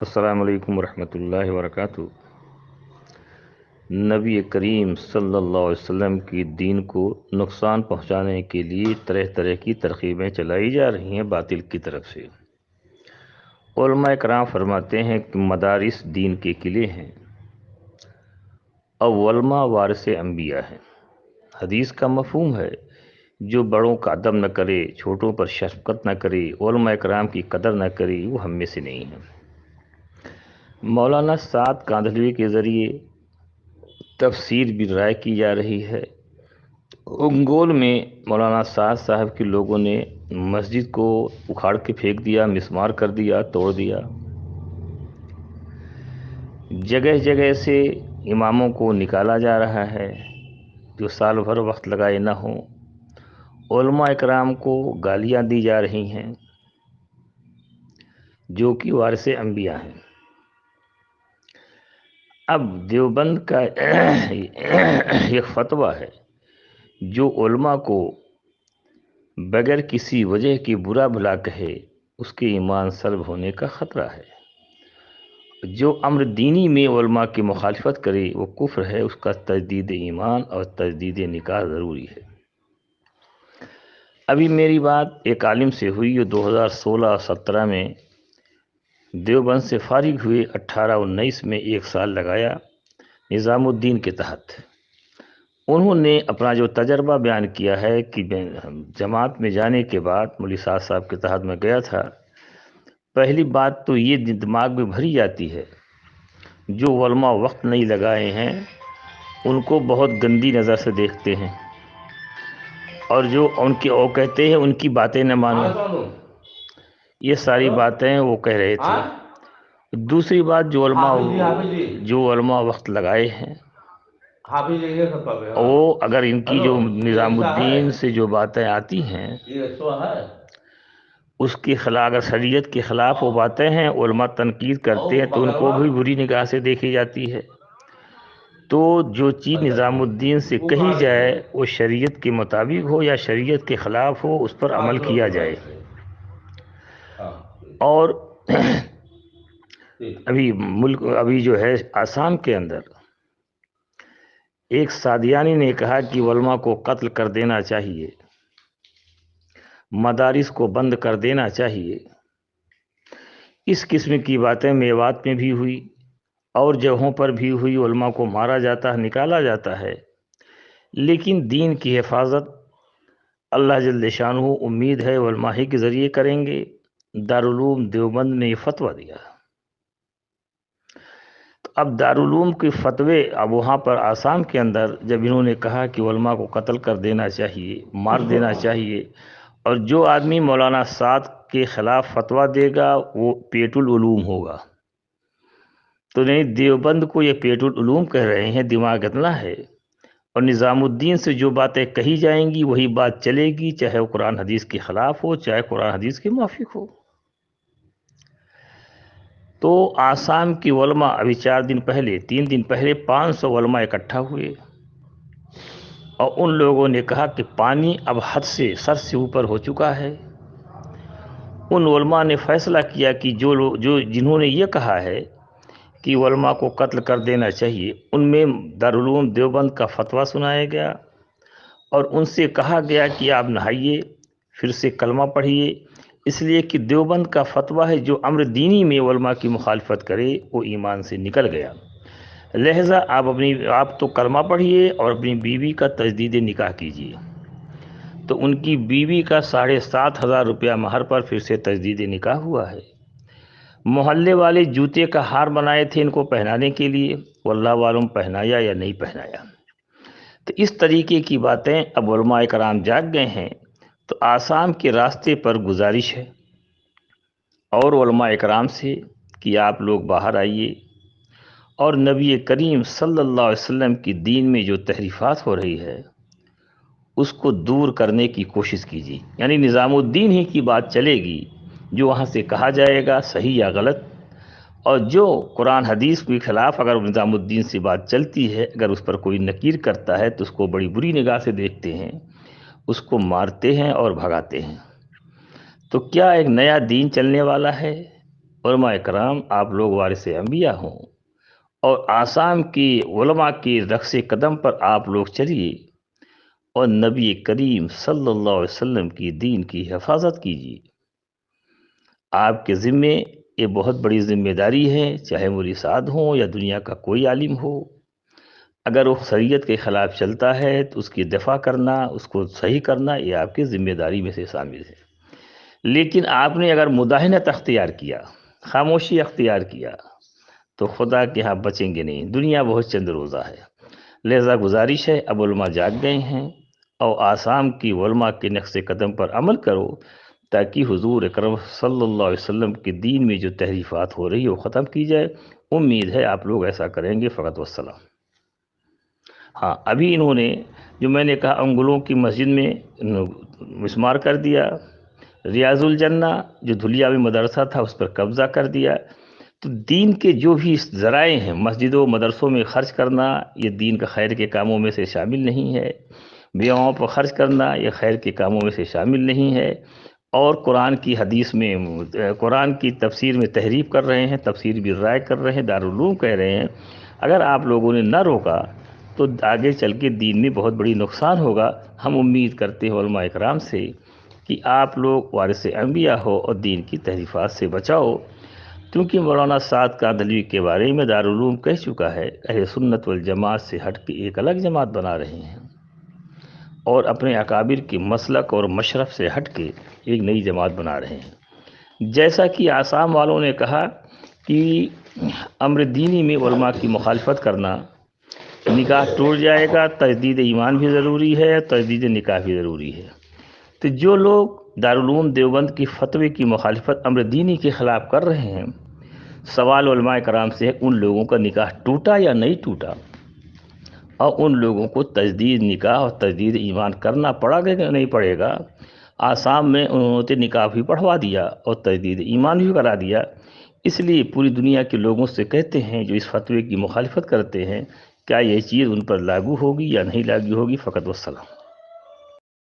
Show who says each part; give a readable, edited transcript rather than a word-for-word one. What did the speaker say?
Speaker 1: السلام علیکم ورحمۃ اللہ وبرکاتہ۔ نبی کریم صلی اللہ علیہ وسلم کی دین کو نقصان پہنچانے کے لیے طرح طرح کی ترغیبیں چلائی جا رہی ہیں باطل کی طرف سے۔ علماء کرام فرماتے ہیں کہ مدارس دین کے قلعے ہیں اور علماء وارث انبیاء ہیں۔ حدیث کا مفہوم ہے جو بڑوں کا ادب نہ کرے، چھوٹوں پر شفقت نہ کرے، علماء کرام کی قدر نہ کرے، وہ ہم میں سے نہیں ہے۔ مولانا سعد کاندھلوی کے ذریعے تفسیر بھی رائے کی جا رہی ہے۔ انگول میں مولانا سعد صاحب کے لوگوں نے مسجد کو اکھاڑ کے پھینک دیا، مسمار کر دیا، توڑ دیا۔ جگہ جگہ سے اماموں کو نکالا جا رہا ہے جو سال بھر وقت لگائے نہ ہوں۔ علماء اکرام کو گالیاں دی جا رہی ہیں جو کہ وارث انبیاء ہیں۔ اب دیوبند کا ایک فتویٰ ہے جو علماء کو بغیر کسی وجہ کی برا بھلا کہے اس کے ایمان سلب ہونے کا خطرہ ہے۔ جو امر دینی میں علماء کی مخالفت کرے وہ کفر ہے، اس کا تجدید ایمان اور تجدید نکاح ضروری ہے۔ ابھی میری بات ایک عالم سے ہوئی جو 2016-17 میں دیوبند سے فارغ ہوئے، 18-19 میں ایک سال لگایا نظام الدین کے تحت۔ انہوں نے اپنا جو تجربہ بیان کیا ہے کہ جماعت میں جانے کے بعد مولوی سعد صاحب کے تحت میں گیا تھا، پہلی بات تو یہ دماغ میں بھری جاتی ہے جو علماء وقت نہیں لگائے ہیں ان کو بہت گندی نظر سے دیکھتے ہیں، اور جو ان کے وہ کہتے ہیں ان کی باتیں نہ مانو، یہ ساری باتیں وہ کہہ رہے تھے۔ دوسری بات جو علماء وقت لگائے ہیں وہ اگر ان کی جو نظام الدین سے جو باتیں آتی ہیں اس کے خلاف، اگر شریعت کے خلاف وہ باتیں ہیں، علماء تنقید کرتے ہیں تو ان کو بھی بری نگاہ سے دیکھی جاتی ہے۔ تو جو چیز نظام الدین سے کہی جائے وہ شریعت کے مطابق ہو یا شریعت کے خلاف ہو، اس پر عمل کیا جائے۔ اور ابھی جو ہے آسام کے اندر ایک سادیانی نے کہا کہ علماء کو قتل کر دینا چاہیے، مدارس کو بند کر دینا چاہیے۔ اس قسم کی باتیں میوات میں بھی ہوئی اور جگہوں پر بھی ہوئی، علماء کو مارا جاتا ہے، نکالا جاتا ہے۔ لیکن دین کی حفاظت اللہ جل شانہ امید ہے علماء ہی کے ذریعے کریں گے۔ دارالعلوم دیوبند نے یہ فتویٰ دیا۔ تو اب دارالعلوم کے فتوے، اب وہاں پر آسام کے اندر جب انہوں نے کہا کہ علماء کو قتل کر دینا چاہیے، مار دینا چاہیے، اور جو آدمی مولانا سعد کے خلاف فتویٰ دے گا وہ پیٹ العلوم ہوگا، تو نہیں دیوبند کو یہ پیٹ العلوم کہہ رہے ہیں، دماغ اتنا ہے۔ اور نظام الدین سے جو باتیں کہی جائیں گی وہی بات چلے گی، چاہے وہ قرآن حدیث کے خلاف ہو چاہے قرآن حدیث کے موافق ہو۔ تو آسام کی علماء ابھی 3 دن پہلے 500 علماء اکٹھا ہوئے اور ان لوگوں نے کہا کہ پانی اب حد سے سر سے اوپر ہو چکا ہے۔ ان علماء نے فیصلہ کیا کہ جنہوں نے یہ کہا ہے کہ علماء کو قتل کر دینا چاہیے، ان میں دارالعلوم دیوبند کا فتویٰ سنایا گیا اور ان سے کہا گیا کہ آپ نہائیے، پھر سے کلمہ پڑھیے، اس لیے کہ دیوبند کا فتویٰ ہے جو امر دینی میں علماء کی مخالفت کرے وہ ایمان سے نکل گیا، لہذا آپ تو کلمہ پڑھیے اور اپنی بیوی کا تجدید نکاح کیجیے۔ تو ان کی بیوی کا 7,500 روپیہ مہر پر پھر سے تجدید نکاح ہوا ہے۔ محلے والے جوتے کا ہار بنائے تھے ان کو پہنانے کے لیے، واللہ معلوم پہنایا یا نہیں پہنایا۔ تو اس طریقے کی باتیں اب علماء کرام جاگ گئے ہیں۔ تو آسام کے راستے پر گزارش ہے اور علماء کرام سے کہ آپ لوگ باہر آئیے اور نبی کریم صلی اللہ علیہ وسلم کی دین میں جو تحریفات ہو رہی ہے اس کو دور کرنے کی کوشش کیجیے۔ یعنی نظام الدین ہی کی بات چلے گی، جو وہاں سے کہا جائے گا صحیح یا غلط، اور جو قرآن حدیث کے خلاف اگر نظام الدین سے بات چلتی ہے، اگر اس پر کوئی نکیر کرتا ہے تو اس کو بڑی بری نگاہ سے دیکھتے ہیں، اس کو مارتے ہیں اور بھگاتے ہیں۔ تو کیا ایک نیا دین چلنے والا ہے؟ علماء کرام آپ لوگ وارث انبیاء ہوں، اور آسام کی علماء کی رقص قدم پر آپ لوگ چلیے اور نبی کریم صلی اللہ علیہ وسلم کی دین کی حفاظت کیجیے۔ آپ کے ذمے یہ بہت بڑی ذمہ داری ہے، چاہے مولوی سعد ہوں یا دنیا کا کوئی عالم ہو، اگر وہ شریعت کے خلاف چلتا ہے تو اس کی دفاع کرنا، اس کو صحیح کرنا، یہ آپ کی ذمہ داری میں سے شامل ہے۔ لیکن آپ نے اگر مداہنت اختیار کیا، خاموشی اختیار کیا، تو خدا کے ہاں بچیں گے نہیں۔ دنیا بہت چند روزہ ہے، لہذا گزارش ہے اب علماء جاگ گئے ہیں اور آسام کی علماء کے نقش قدم پر عمل کرو، تاکہ حضور اکرم صلی اللہ علیہ وسلم کے دین میں جو تحریفات ہو رہی ہے وہ ختم کی جائے۔ امید ہے آپ لوگ ایسا کریں گے۔ فقط والسلام۔ ہاں، ابھی انہوں نے جو میں نے کہا انگلوں کی مسجد میں مسمار کر دیا، ریاض الجنہ جو دھلیاوی مدرسہ تھا اس پر قبضہ کر دیا۔ تو دین کے جو بھی ذرائع ہیں مسجدوں مدرسوں میں خرچ کرنا، یہ دین کا خیر کے کاموں میں سے شامل نہیں ہے۔ بیواؤں پر خرچ کرنا یہ خیر کے کاموں میں سے شامل نہیں ہے۔ اور قرآن کی حدیث میں قرآن کی تفسیر میں تحریف کر رہے ہیں، تفسیر بھی رائے کر رہے ہیں، دارالعلوم کہہ رہے ہیں۔ اگر آپ لوگوں نے نہ روکا تو آگے چل کے دین میں بہت بڑی نقصان ہوگا۔ ہم امید کرتے ہیں علماء اکرام سے کہ آپ لوگ وارث انبیاء ہو اور دین کی تحریفات سے بچاؤ، کیونکہ مولانا سعد کاندھلوی کے بارے میں دارالعلوم کہہ چکا ہے، اہل سنت والجماعت سے ہٹ کے ایک الگ جماعت بنا رہے ہیں اور اپنے اکابر کی مسلک اور مشرف سے ہٹ کے ایک نئی جماعت بنا رہے ہیں۔ جیسا کہ آسام والوں نے کہا کہ امر دینی میں علماء کی مخالفت کرنا، نکاح ٹوٹ جائے گا، تجدید ایمان بھی ضروری ہے، تجدید نکاح بھی ضروری ہے۔ تو جو لوگ دارالعلوم دیوبند کی فتوی کی مخالفت امر دینی کے خلاف کر رہے ہیں، سوال علماء کرام سے ہے ان لوگوں کا نکاح ٹوٹا یا نہیں ٹوٹا، اور ان لوگوں کو تجدید نکاح اور تجدید ایمان کرنا پڑا گا کہ نہیں پڑے گا۔ آسام میں انہوں نے نکاح بھی پڑھوا دیا اور تجدید ایمان بھی کرا دیا۔ اس لیے پوری دنیا کے لوگوں سے کہتے ہیں جو اس فتوی کی مخالفت کرتے ہیں، کیا یہ چیز ان پر لاگو ہوگی یا نہیں لاگو ہوگی؟ فقط والسلام۔